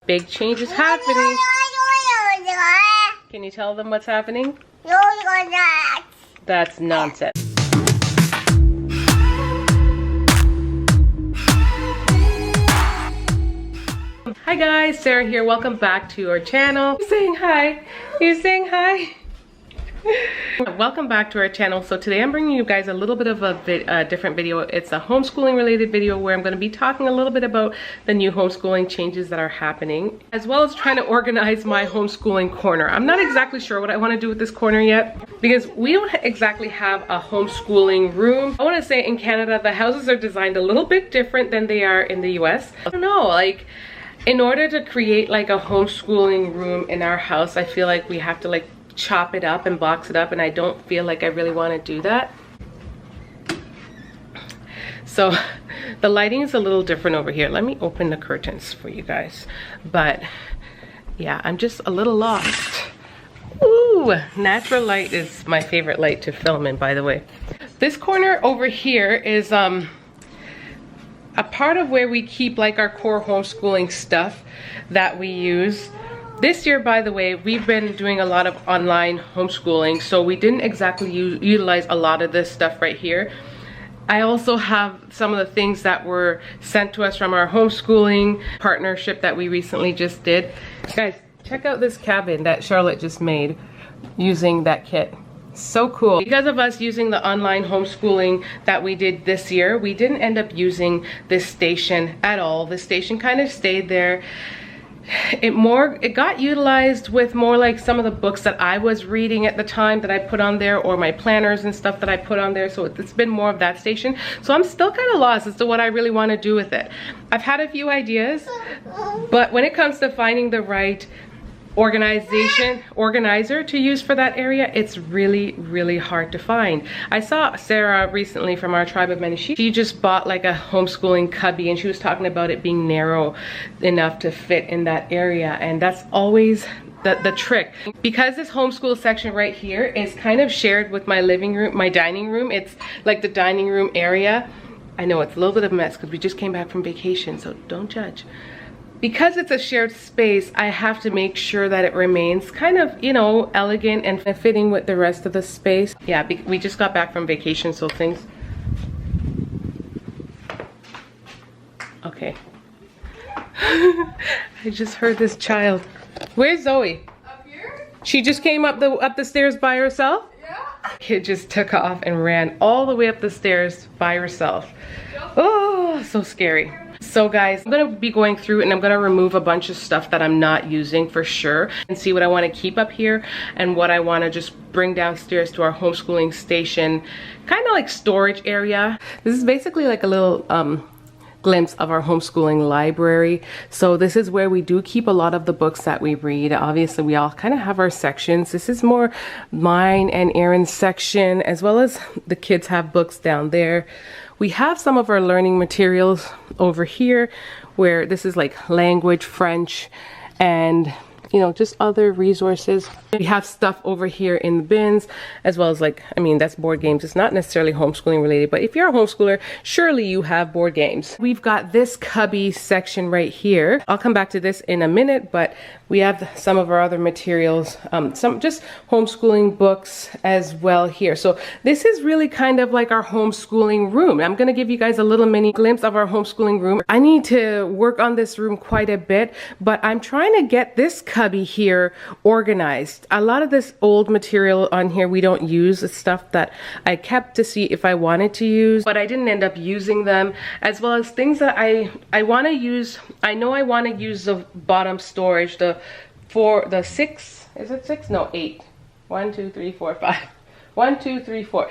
Big change is happening. Can you tell them what's happening? That's nonsense. Hi guys, Sarah here. Welcome back to our channel. You're saying hi. You're saying hi. Welcome back to our channel. So today I'm bringing you guys a little bit of a different video. It's a homeschooling related video where I'm going to be talking a little bit about the new homeschooling changes that are happening, as well as trying to organize my homeschooling corner. I'm not exactly sure what I want to do with this corner yet because we don't exactly have a homeschooling room. I want to say in Canada the houses are designed a little bit different than they are in the US. I don't know, like in order to create like a homeschooling room in our house, I feel like we have to like chop it up and box it up, and I don't feel like I really want to do that. So the lighting is a little different over here. Let me open the curtains for you guys. But yeah, I'm just a little lost. Ooh, natural light is my favorite light to film in, by the way. This corner over here is a part of where we keep like our core homeschooling stuff that we use. This year, by the way, we've been doing a lot of online homeschooling, so we didn't exactly utilize a lot of this stuff right here. I also have some of the things that were sent to us from our homeschooling partnership that we recently just did. Guys, check out this cabin that Charlotte just made using that kit. So cool. Because of us using the online homeschooling that we did this year, we didn't end up using this station at all. The station kind of stayed there. It got utilized with more like some of the books that I was reading at the time that I put on there, or my planners and stuff that I put on there. So it's been more of that station. So I'm still kind of lost as to what I really want to do with it. I've had a few ideas, but when it comes to finding the right organizer to use for that area, it's really hard to find. I saw Sarah recently from our tribe of many. She just bought like a homeschooling cubby, and she was talking about it being narrow enough to fit in that area, and that's always the trick. Because this homeschool section right here is kind of shared with my living room, my dining room. It's like the dining room area. I know it's a little bit of a mess because we just came back from vacation, so don't judge. Because it's a shared space, I have to make sure that it remains kind of, you know, elegant and fitting with the rest of the space. Yeah, we just got back from vacation, so things... Okay. I just heard this child. Where's Zoe? Up here? She just came up the stairs by herself? Yeah. Kid just took off and ran all the way up the stairs by herself. Oh, so scary. So guys, I'm gonna be going through and I'm gonna remove a bunch of stuff that I'm not using for sure, and see what I want to keep up here and what I want to just bring downstairs to our homeschooling station, kind of like storage area. This is basically like a little glimpse of our homeschooling library. So this is where we do keep a lot of the books that we read. Obviously we all kind of have our sections. This is more mine and Aaron's section, as well as the kids have books down there. We have some of our learning materials over here, where this is like language, French, and you know, just other resources. We have stuff over here in the bins, as well as like, I mean, that's board games. It's not necessarily homeschooling related, but if you're a homeschooler, surely you have board games. We've got this cubby section right here. I'll come back to this in a minute, but we have some of our other materials, some just homeschooling books as well here. So this is really kind of like our homeschooling room. I'm gonna give you guys a little mini glimpse of our homeschooling room. I need to work on this room quite a bit, but I'm trying to get this cubby here organized. A lot of this old material on here we don't use. It's stuff that I kept to see if I wanted to use, but I didn't end up using them, as well as things that I want to use. I know I want to use the bottom storage, the 6, is it 6? No, 8. 1, 2, 3, 4, 5. 1, 2, 3, 4.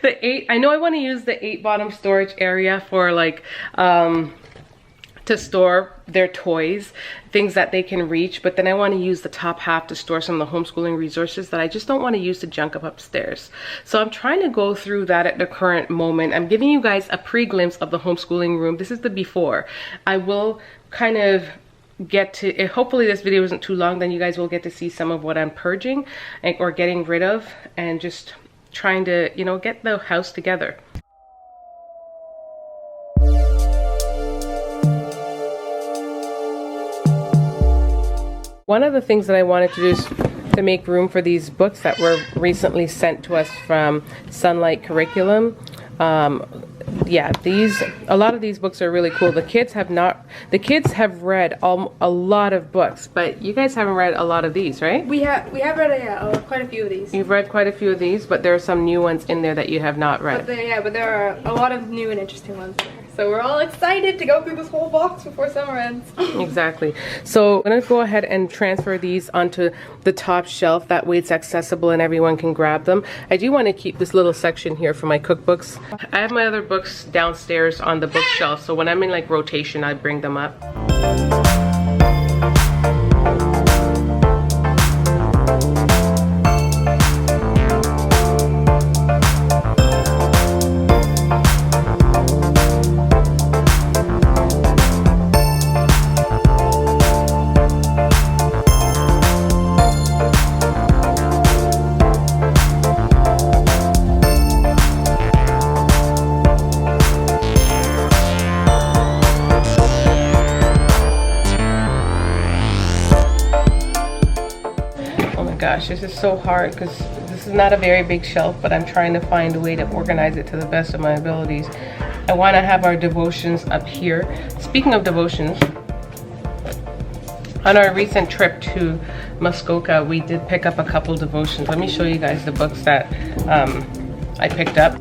The 8, I know I want to use the 8 bottom storage area for like to store their toys, things that they can reach, but then I want to use the top half to store some of the homeschooling resources that I just don't want to use to junk up upstairs. So I'm trying to go through that at the current moment. I'm giving you guys a pre-glimpse of the homeschooling room. This is the before. I will kind of get to, hopefully this video isn't too long, then you guys will get to see some of what I'm purging or getting rid of, and just trying to, you know, get the house together. One of the things that I wanted to do is to make room for these books that were recently sent to us from Sunlight Curriculum. Yeah, a lot of these books are really cool. The kids have read a lot of books, but you guys haven't read a lot of these, right? We have read quite a few of these. You've read quite a few of these, but there are some new ones in there that you have not read. But there are a lot of new and interesting ones in there. So we're all excited to go through this whole box before summer ends. Exactly. So I'm going to go ahead and transfer these onto the top shelf. That way it's accessible and everyone can grab them. I do want to keep this little section here for my cookbooks. I have my other books downstairs on the bookshelf, so when I'm in like rotation, I bring them up. Gosh, this is so hard because this is not a very big shelf, but I'm trying to find a way to organize it to the best of my abilities. I want to have our devotions up here. Speaking of devotions, on our recent trip to Muskoka, we did pick up a couple devotions. Let me show you guys the books that I picked up.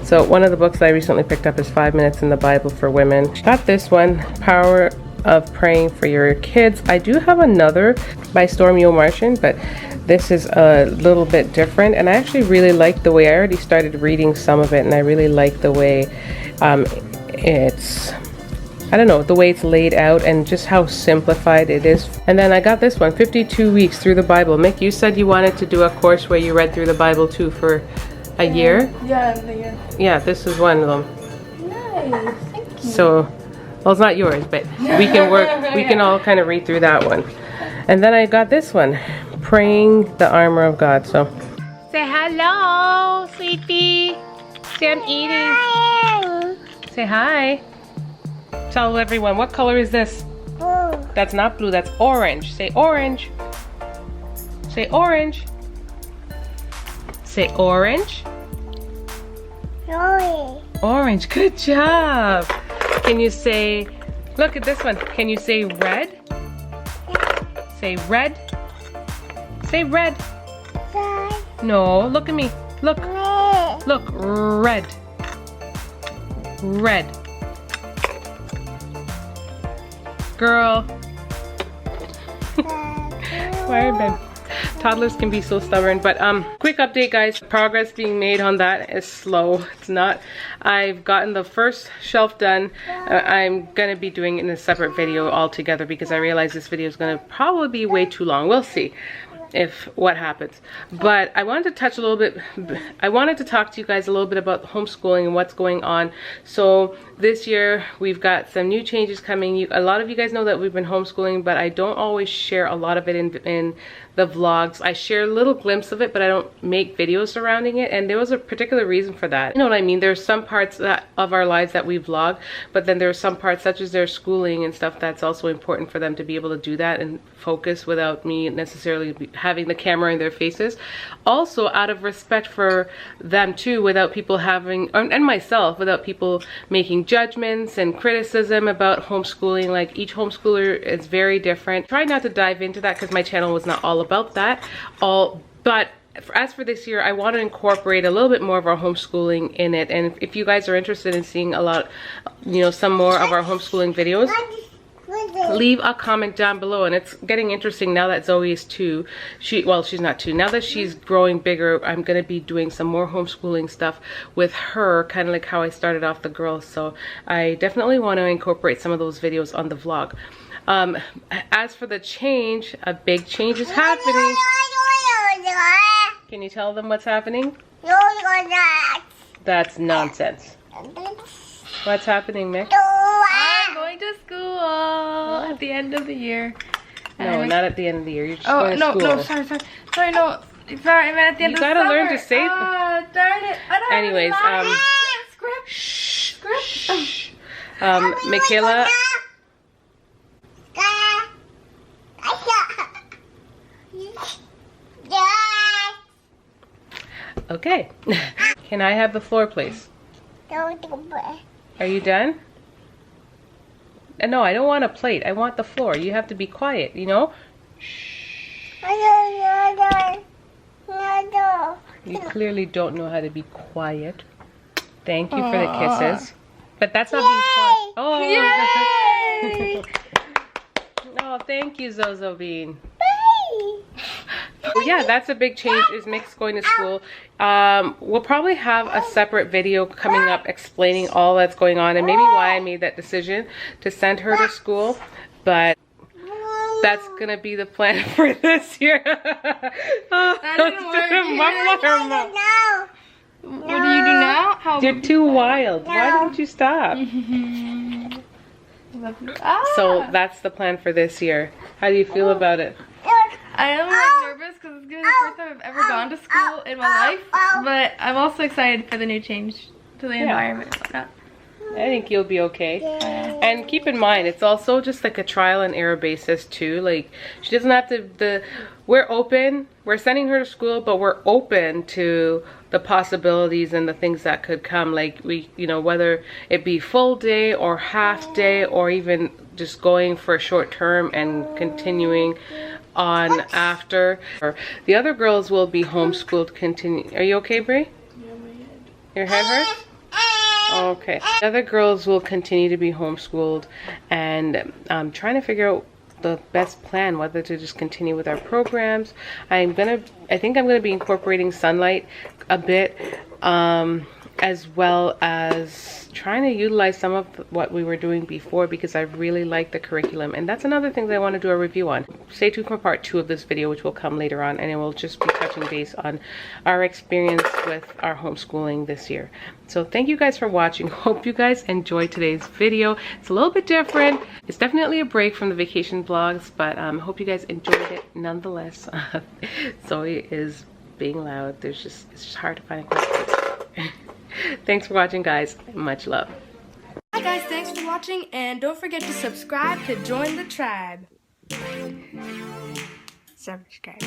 So one of the books I recently picked up is 5 Minutes in the Bible for Women. Got this one, Power of Praying for Your Kids. I do have another by Stormy O'Martian, but this is a little bit different, and I actually really like the way, I already started reading some of it, and I really like the way I don't know, the way it's laid out and just how simplified it is. And then I got this one, 52 Weeks Through the Bible. Mick, you said you wanted to do a course where you read through the Bible too for a year? Yeah, in a year. Yeah, this is one of them. Nice, thank you. So, well, it's not yours, but we can work, we can all kind of read through that one. And then I got this one, Praying the Armor of God. So, say hello, sweetie. Say I'm eating. Hi. Say hi. Tell everyone, what color is this? Blue. That's not blue, that's orange. Say orange. Say orange. Say orange. Orange. Orange, good job. Can you say, look at this one. Can you say red? Say red. Say red. Red. No, look at me. Look. Red. Look, red. Red. Girl. Why, Ben? Toddlers can be so stubborn, but quick update, guys. Progress being made on that is slow. It's not. I've gotten the first shelf done. I'm gonna be doing it in a separate video altogether because I realize this video is gonna probably be way too long. We'll see if what happens. But I wanted to touch a little bit, I wanted to talk to you guys a little bit about homeschooling and what's going on. So this year we've got some new changes coming. A lot of you guys know that we've been homeschooling, but I don't always share a lot of it in the vlogs. I share a little glimpse of it, but I don't make videos surrounding it, and there was a particular reason for that. You know what I mean? There's some parts of our lives that we vlog, but then there's some parts such as their schooling and stuff that's also important for them to be able to do that and focus without me necessarily having the camera in their faces. Also, out of respect for them too, without people having, and myself, without people making judgments and criticism about homeschooling. Like, each homeschooler is very different. Try not to dive into that because my channel was not all about that. But as for this year, I want to incorporate a little bit more of our homeschooling in it. And if you guys are interested in seeing a lot, you know, some more of our homeschooling videos, leave a comment down below. And it's getting interesting now that Zoe is 2. Well, she's not 2. Now that she's growing bigger, I'm going to be doing some more homeschooling stuff with her, kind of like how I started off the girls. So I definitely want to incorporate some of those videos on the vlog. As for the change, a big change is happening. Can you tell them what's happening? No, you're not. That's nonsense. What's happening, Mick? I'm going to school at the end of the year. No, not at the end of the year. You're just going to school. No, sorry, no. Sorry, I meant at the end of the summer. You gotta learn to say. Darn it. I don't Anyways, script. Shh. Michaela. Okay. Can I have the floor, please? Are you done? No, I don't want a plate. I want the floor. You have to be quiet, you know? You clearly don't know how to be quiet. Thank you for the kisses. But that's not being quiet. Oh! Oh, thank you, Zozo Bean. Well, yeah, that's a big change, is Mix going to school. We'll probably have a separate video coming up explaining all that's going on and maybe why I made that decision to send her to school. But that's gonna be the plan for this year. That didn't work. What do you do now? How You're too wild. Why didn't you stop? So that's the plan for this year. How do you feel about it? I am nervous because it's gonna be the first time I've ever gone to school in my life, but I'm also excited for the new change to the environment and whatnot. I think you'll be okay. And keep in mind, it's also just like a trial and error basis too. Like, she doesn't have to, we're open, we're sending her to school, but we're open to the possibilities and the things that could come. Like, we, you know, whether it be full day or half day or even just going for a short term and continuing on after. The other girls will be homeschooled continue. Are you okay, Brie? Yeah, my head. Your head hurts? Okay. The other girls will continue to be homeschooled, and I'm trying to figure out the best plan, whether to just continue with our programs. I think I'm gonna be incorporating sunlight a bit, as well as trying to utilize some of what we were doing before, because I really like the curriculum, and that's another thing that I want to do a review on. Stay tuned for part 2 of this video, which will come later on, and it will just be touching base on our experience with our homeschooling this year. So thank you guys for watching. Hope you guys enjoyed today's video. It's a little bit different. It's definitely a break from the vacation vlogs, but hope you guys enjoyed it nonetheless. Zoe is being loud. It's just hard to find a quick place. Thanks for watching, guys. Much love. Hi guys, thanks for watching, and don't forget to subscribe to join the tribe. Subscribe.